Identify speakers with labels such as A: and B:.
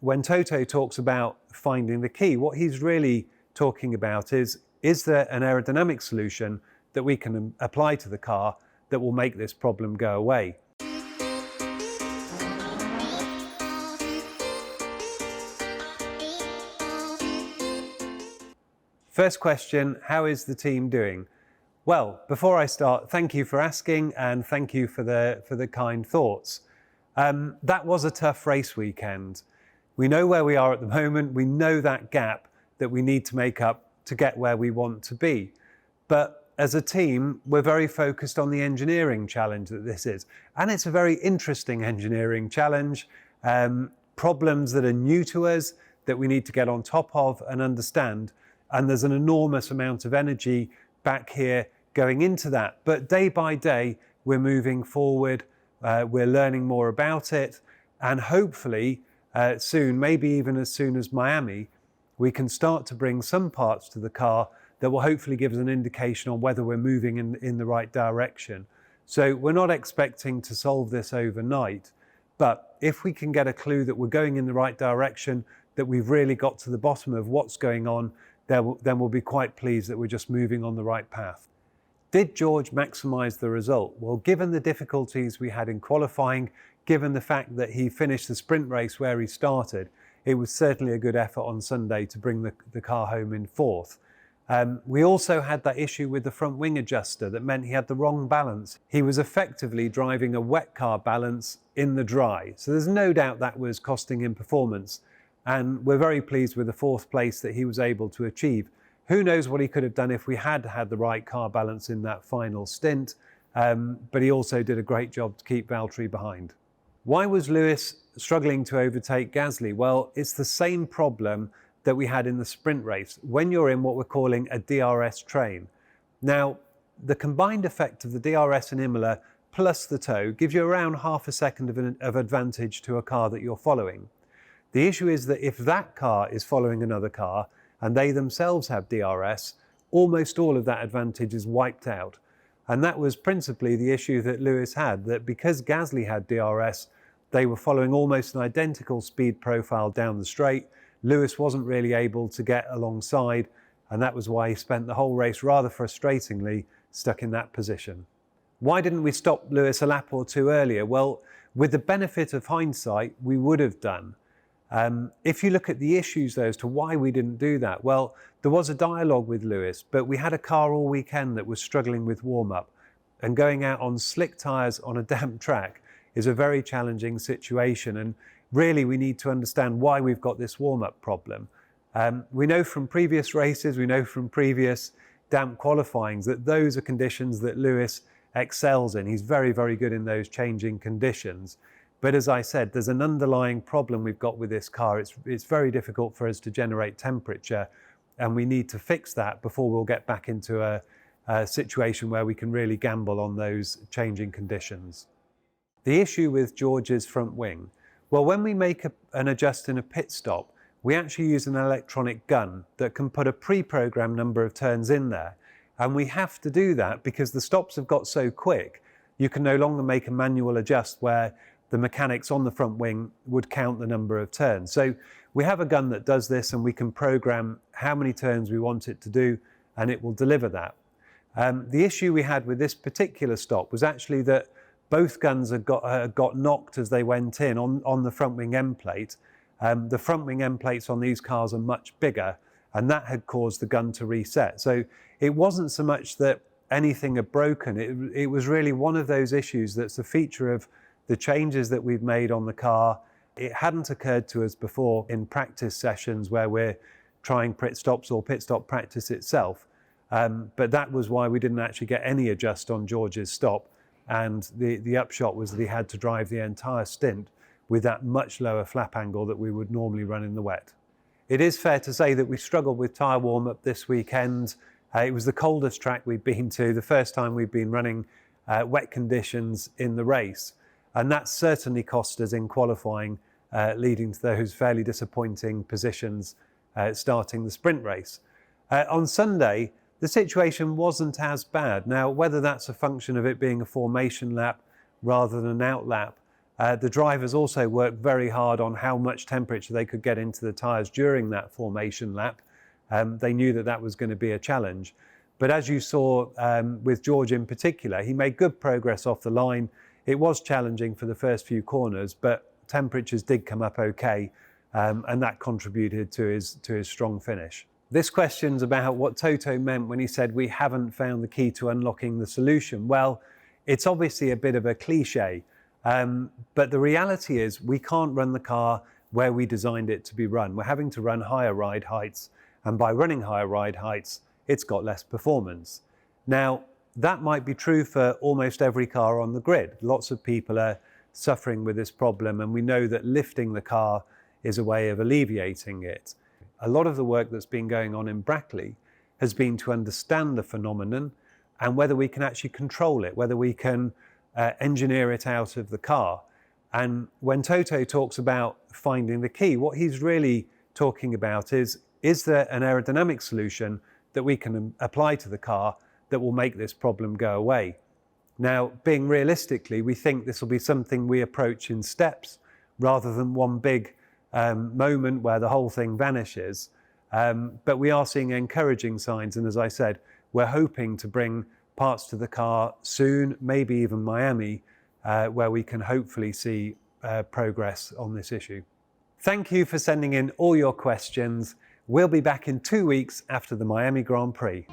A: when Toto talks about finding the key, what he's really talking about is there an aerodynamic solution that we can apply to the car that will make this problem go away? First question, how is the team doing? Well, before I start, thank you for asking and thank you for the kind thoughts. That was a tough race weekend. We know where we are at the moment. We know that gap that we need to make up to get where we want to be. But as a team, we're very focused on the engineering challenge that this is. And it's a very interesting engineering challenge. Problems that are new to us that we need to get on top of and understand. And there's an enormous amount of energy back here going into that. But day by day, we're moving forward. We're learning more about it. And hopefully soon, maybe even as soon as Miami, we can start to bring some parts to the car that will hopefully give us an indication on whether we're moving in the right direction. So we're not expecting to solve this overnight. But if we can get a clue that we're going in the right direction, that we've really got to the bottom of what's going on, then we'll be quite pleased that we're just moving on the right path. Did George maximise the result? Well, given the difficulties we had in qualifying, given the fact that he finished the sprint race where he started, it was certainly a good effort on Sunday to bring the car home in fourth. We also had that issue with the front wing adjuster that meant he had the wrong balance. He was effectively driving a wet car balance in the dry. So there's no doubt that was costing him performance. And we're very pleased with the fourth place that he was able to achieve. Who knows what he could have done if we had had the right car balance in that final stint, but he also did a great job to keep Valtteri behind. Why was Lewis struggling to overtake Gasly? Well, it's the same problem that we had in the sprint race, when you're in what we're calling a DRS train. Now, the combined effect of the DRS in Imola plus the tow gives you around half a second of advantage to a car that you're following. The issue is that if that car is following another car and they themselves have DRS, almost all of that advantage is wiped out. And that was principally the issue that Lewis had, that because Gasly had DRS, they were following almost an identical speed profile down the straight. Lewis wasn't really able to get alongside, and that was why he spent the whole race rather frustratingly stuck in that position. Why didn't we stop Lewis a lap or two earlier? Well, with the benefit of hindsight, we would have done. If you look at the issues though as to why we didn't do that, well, there was a dialogue with Lewis, but we had a car all weekend that was struggling with warm-up, and going out on slick tyres on a damp track is a very challenging situation, and really we need to understand why we've got this warm-up problem. We know from previous races, we know from previous damp qualifyings that those are conditions that Lewis excels in. He's very, very good in those changing conditions. But as I said, there's an underlying problem we've got with this car. It's very difficult for us to generate temperature, and we need to fix that before we'll get back into a situation where we can really gamble on those changing conditions. The issue with George's front wing. Well, when we make an adjust in a pit stop, we actually use an electronic gun that can put a pre-programmed number of turns in there. And we have to do that because the stops have got so quick, you can no longer make a manual adjust where the mechanics on the front wing would count the number of turns. So we have a gun that does this, and we can program how many turns we want it to do, and it will deliver that. The issue we had with this particular stop was actually that both guns had got knocked as they went in on the front wing end plate. The front wing end plates on these cars are much bigger, and that had caused the gun to reset. So it wasn't so much that anything had broken, it was really one of those issues that's a feature of the changes that we've made on the car. It hadn't occurred to us before in practice sessions where we're trying pit stops or pit stop practice itself. But that was why we didn't actually get any adjust on George's stop. And the upshot was that he had to drive the entire stint with that much lower flap angle that we would normally run in the wet. It is fair to say that we struggled with tyre warm-up this weekend. It was the coldest track we've been to, the first time we've been running wet conditions in the race. And that certainly cost us in qualifying, leading to those fairly disappointing positions starting the sprint race. On Sunday, the situation wasn't as bad. Now, whether that's a function of it being a formation lap rather than an out lap, The drivers also worked very hard on how much temperature they could get into the tyres during that formation lap. They knew that that was going to be a challenge. But as you saw with George in particular, he made good progress off the line. It was challenging for the first few corners, but temperatures did come up okay, and that contributed to his strong finish. This question's about what Toto meant when he said we haven't found the key to unlocking the solution. Well, it's obviously a bit of a cliche, but the reality is we can't run the car where we designed it to be run. We're having to run higher ride heights, and by running higher ride heights, it's got less performance. Now, that might be true for almost every car on the grid. Lots of people are suffering with this problem, and we know that lifting the car is a way of alleviating it. A lot of the work that's been going on in Brackley has been to understand the phenomenon and whether we can actually control it, whether we can engineer it out of the car. And when Toto talks about finding the key, what he's really talking about is there an aerodynamic solution that we can apply to the car that will make this problem go away? Now, being realistically, we think this will be something we approach in steps rather than one big moment where the whole thing vanishes. But we are seeing encouraging signs, and as I said, we're hoping to bring parts to the car soon, maybe even Miami, where we can hopefully see progress on this issue. Thank you for sending in all your questions. We'll be back in 2 weeks after the Miami Grand Prix.